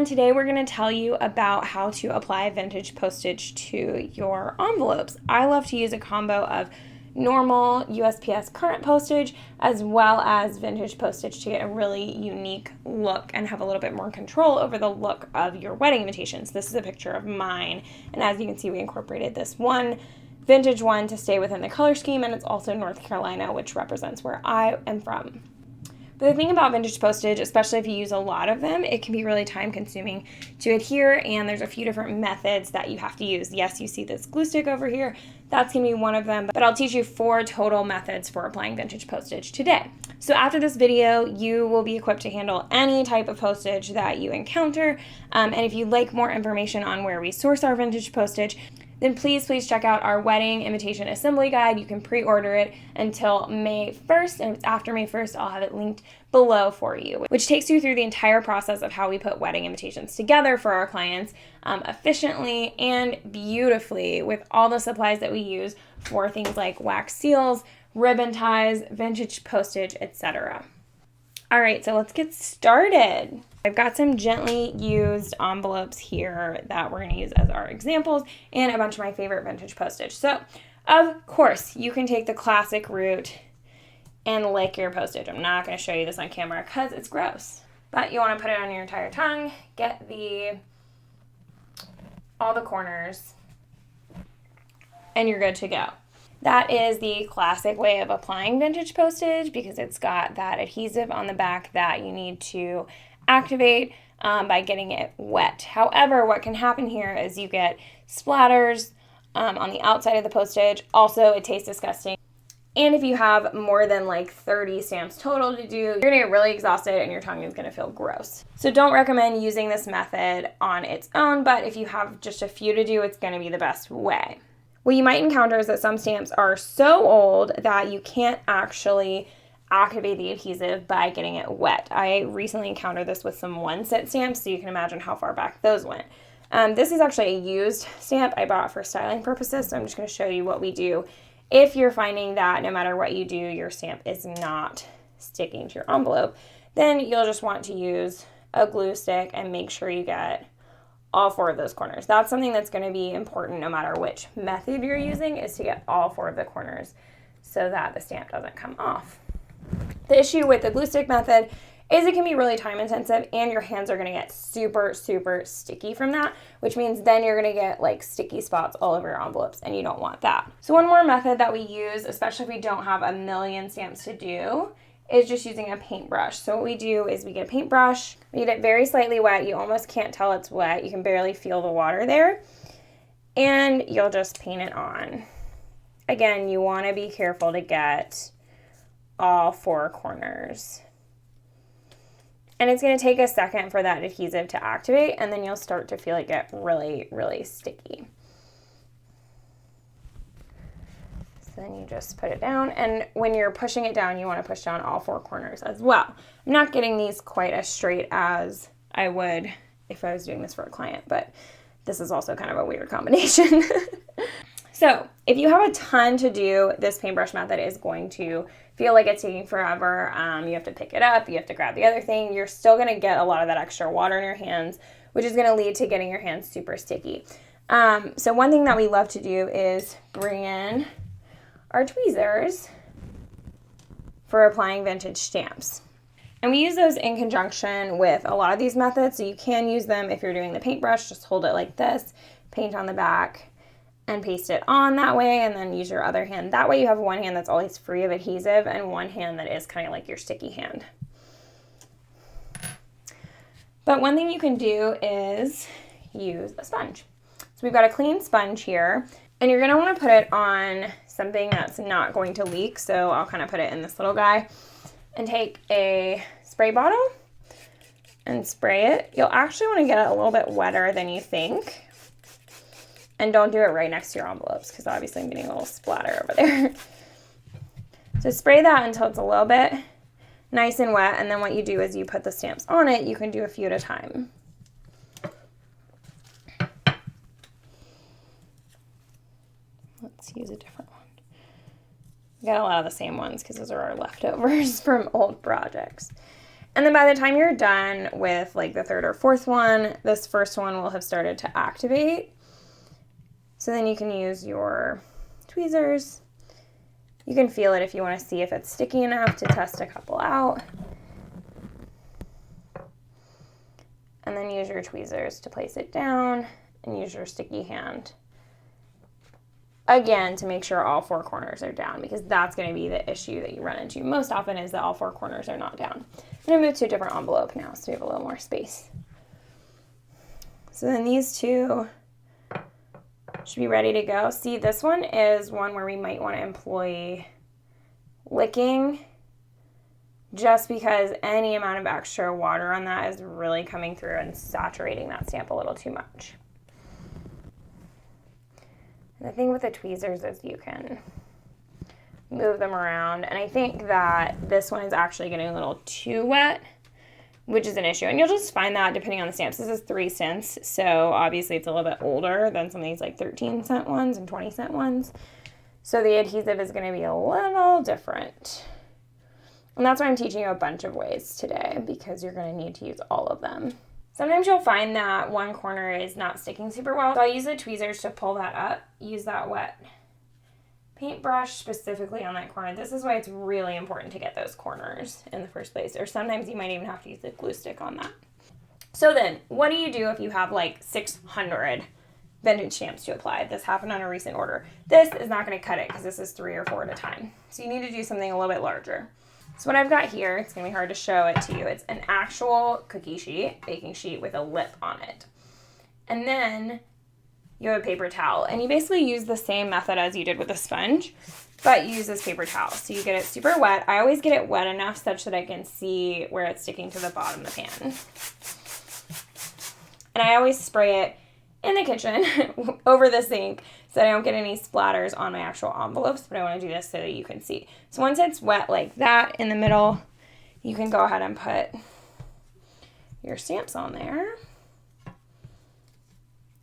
everyone. Today we're going to tell you about how to apply vintage postage to your envelopes. I love to use a combo of normal USPS current postage as well as vintage postage to get a really unique look and have a little bit more control over the look of your wedding invitations. This is a picture of mine, and as you can see, we incorporated this one vintage one to stay within the color scheme, and it's also North Carolina, which represents where I am from. But the thing about vintage postage, especially if you use a lot of them, it can be really time consuming to adhere, and there's a few different methods that you have to use. Yes, you see this glue stick over here. That's going to be one of them, but I'll teach you 4 total methods for applying vintage postage today. So after this video, you will be equipped to handle any type of postage that you encounter, and if you'd like more information on where we source our vintage postage, then please check out our wedding invitation assembly guide. You can pre-order it until May 1st, and if it's after May 1st, I'll have it linked below for you, which takes you through the entire process of how we put wedding invitations together for our clients efficiently and beautifully with all the supplies that we use for things like wax seals, ribbon ties, vintage postage, etc. All right, so let's get started. I've got some gently used envelopes here that we're going to use as our examples and a bunch of my favorite vintage postage. So, of course, you can take the classic route and lick your postage. I'm not going to show you this on camera because it's gross. But you want to put it on your entire tongue, get all the corners, and you're good to go. That is the classic way of applying vintage postage because it's got that adhesive on the back that you need to activate by getting it wet. However, what can happen here is you get splatters on the outside of the postage. Also, it tastes disgusting. And if you have more than like 30 stamps total to do, you're gonna get really exhausted and your tongue is gonna feel gross. So don't recommend using this method on its own, but if you have just a few to do, it's gonna be the best way. What you might encounter is that some stamps are so old that you can't actually activate the adhesive by getting it wet. I recently encountered this with some one-cent stamps, so you can imagine how far back those went. This is actually a used stamp I bought for styling purposes, so I'm just going to show you what we do if you're finding that no matter what you do, your stamp is not sticking to your envelope. Then you'll just want to use a glue stick and make sure you get all 4 of those corners. That's something that's going to be important no matter which method you're using, is to get all 4 of the corners so that the stamp doesn't come off. The issue with the glue stick method is it can be really time intensive and your hands are going to get super sticky from that, which means then you're going to get like sticky spots all over your envelopes and you don't want that. So one more method that we use, especially if we don't have a million stamps to do, is just using a paintbrush. So what we do is we get a paintbrush, we get it very slightly wet. You almost can't tell it's wet. You can barely feel the water there. And you'll just paint it on. Again, you want to be careful to get all 4 corners. And it's going to take a second for that adhesive to activate, and then you'll start to feel it get really sticky. So then you just put it down, and when you're pushing it down, you want to push down all 4 corners as well. I'm not getting these quite as straight as I would if I was doing this for a client, but this is also kind of a weird combination. So if you have a ton to do, this paintbrush method is going to feel like it's taking forever. You have to pick it up, you have to grab the other thing. You're still going to get a lot of that extra water in your hands, which is going to lead to getting your hands super sticky. So one thing that we love to do is bring in our tweezers for applying vintage stamps. And we use those in conjunction with a lot of these methods, so you can use them if you're doing the paintbrush. Just hold it like this, paint on the back, and paste it on that way, and then use your other hand. That way you have one hand that's always free of adhesive and one hand that is kind of like your sticky hand. But one thing you can do is use a sponge. So we've got a clean sponge here, and you're gonna wanna put it on something that's not going to leak, so I'll kind of put it in this little guy, and take a spray bottle and spray it. You'll actually wanna get it a little bit wetter than you think. And don't do it right next to your envelopes because obviously I'm getting a little splatter over there. So spray that until it's a little bit nice and wet, and then what you do is you put the stamps on it. You can do a few at a time. Let's use a different one. We got a lot of the same ones because those are our leftovers from old projects. And then by the time you're done with like the third or fourth one, this first one will have started to activate. So then you can use your tweezers. You can feel it if you want to see if it's sticky enough to test a couple out. And then use your tweezers to place it down and use your sticky hand. Again, to make sure all four corners are down, because that's going to be the issue that you run into most often, is that all four corners are not down. I'm going to move to a different envelope now so we have a little more space. So then these two should be ready to go. See, this one is one where we might want to employ licking, just because any amount of extra water on that is really coming through and saturating that stamp a little too much. The thing with the tweezers is you can move them around, and I think that this one is actually getting a little too wet, which is an issue, and you'll just find that depending on the stamps. This is 3 cents, so obviously it's a little bit older than some of these like 13-cent ones and 20-cent ones, so the adhesive is going to be a little different. And that's why I'm teaching you a bunch of ways today, because you're going to need to use all of them. Sometimes you'll find that one corner is not sticking super well. So I'll use the tweezers to pull that up. Use that wet paintbrush specifically on that corner. This is why it's really important to get those corners in the first place. Or sometimes you might even have to use the glue stick on that. So then, what do you do if you have like 600 vintage stamps to apply? This happened on a recent order. This is not going to cut it because this is 3 or 4 at a time. So you need to do something a little bit larger. So what I've got here, it's going to be hard to show it to you. It's an actual cookie sheet, baking sheet with a lip on it. And then you have a paper towel. And you basically use the same method as you did with a sponge, but you use this paper towel. So you get it super wet. I always get it wet enough such that I can see where it's sticking to the bottom of the pan. And I always spray it in the kitchen over the sink so I don't get any splatters on my actual envelopes, but I want to do this so that you can see. So once it's wet like that in the middle, you can go ahead and put your stamps on there.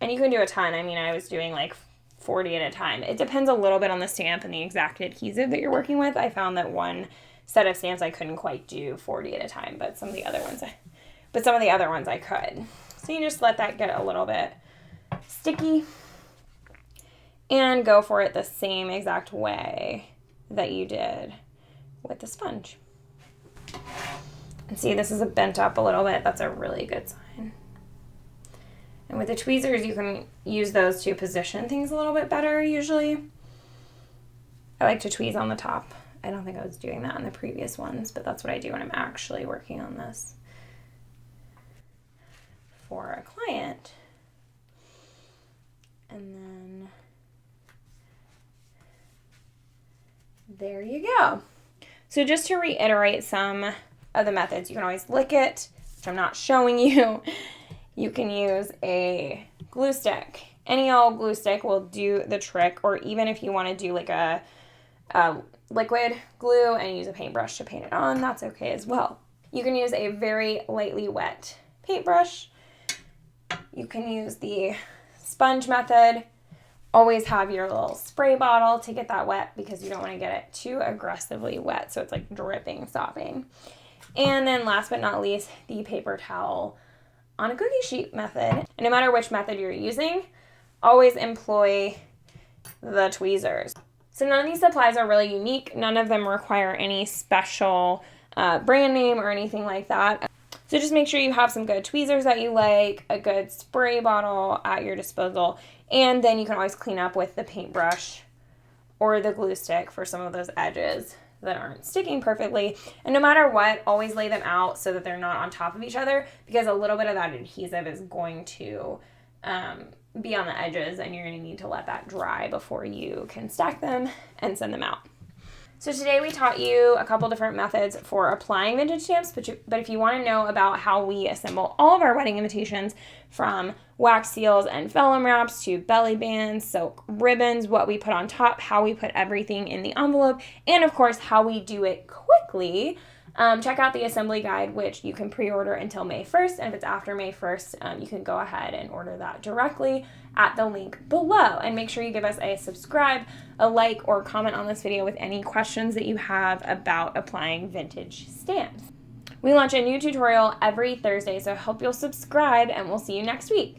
And you can do a ton. I mean, I was doing like 40 at a time. It depends a little bit on the stamp and the exact adhesive that you're working with. I found that one set of stamps I couldn't quite do 40 at a time, but some of the other ones I could. So you just let that get a little bit sticky and go for it the same exact way that you did with the sponge. And see, this is bent up a little bit. That's a really good sign. And with the tweezers, you can use those to position things a little bit better usually. I like to tweeze on the top. I don't think I was doing that in the previous ones, but that's what I do when I'm actually working on this for a client. And then there you go. So just to reiterate some of the methods, you can always lick it, which I'm not showing you. You can use a glue stick. Any old glue stick will do the trick, or even if you want to do like a liquid glue and use a paintbrush to paint it on, that's okay as well. You can use a very lightly wet paintbrush. You can use the sponge method. Always have your little spray bottle to get that wet because you don't want to get it too aggressively wet so it's like dripping, sopping. And then last but not least, the paper towel on a cookie sheet method. And no matter which method you're using, always employ the tweezers. So none of these supplies are really unique. None of them require any special brand name or anything like that. So just make sure you have some good tweezers that you like, a good spray bottle at your disposal, and then you can always clean up with the paintbrush or the glue stick for some of those edges that aren't sticking perfectly. And no matter what, always lay them out so that they're not on top of each other, because a little bit of that adhesive is going to be on the edges, and you're going to need to let that dry before you can stack them and send them out. So today we taught you a couple different methods for applying vintage stamps, but if you want to know about how we assemble all of our wedding invitations, from wax seals and vellum wraps to belly bands, silk ribbons, what we put on top, how we put everything in the envelope, and of course how we do it quickly, check out the assembly guide, which you can pre-order until May 1st. And if it's after May 1st, you can go ahead and order that directly at the link below. And make sure you give us a subscribe, a like, or comment on this video with any questions that you have about applying vintage stamps. We launch a new tutorial every Thursday, so I hope you'll subscribe, and we'll see you next week.